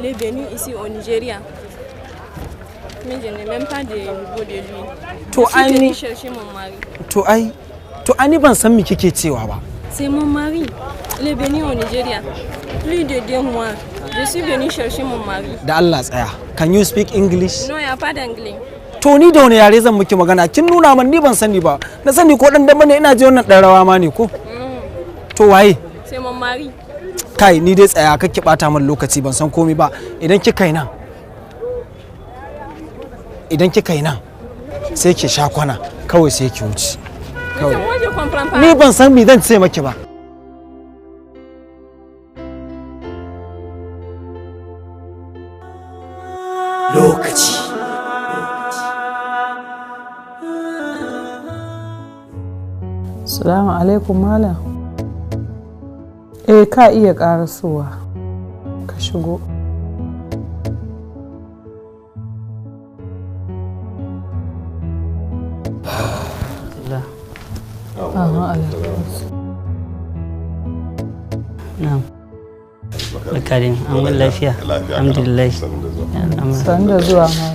Il est venu ici au Nigeria. Mais je n'ai même pas de niveau de lui. Je suis venu chercher mon mari. To ani ban san me kike cewa ba. C'est mon mari. Il est venu au Nigeria. Plus de 2 mois. Je suis venu chercher mon mari. Da Allah tsaya. Can you speak English? Non, il n'y a pas d'anglais. To ni da wani yare zan miki magana? Kin nuna man ni ban sani ba. Na sani ko dan dama ne ina ji wannan dan rawa ma ne ko? To waye? C'est mon mari. Kai ni dai tsaya kake bata min lokaci ban san komai ba. Idan kika yi nan sai ki sha kwana kawai sai ki wuce. Ni ban san me zan ce maki ba. Lokaci. Assalamu alaikum malam. Ka iya karasowa. Ka shigo. Na'am. Bakarin, an lafiya. Alhamdulillah. Sanda zuwa ma.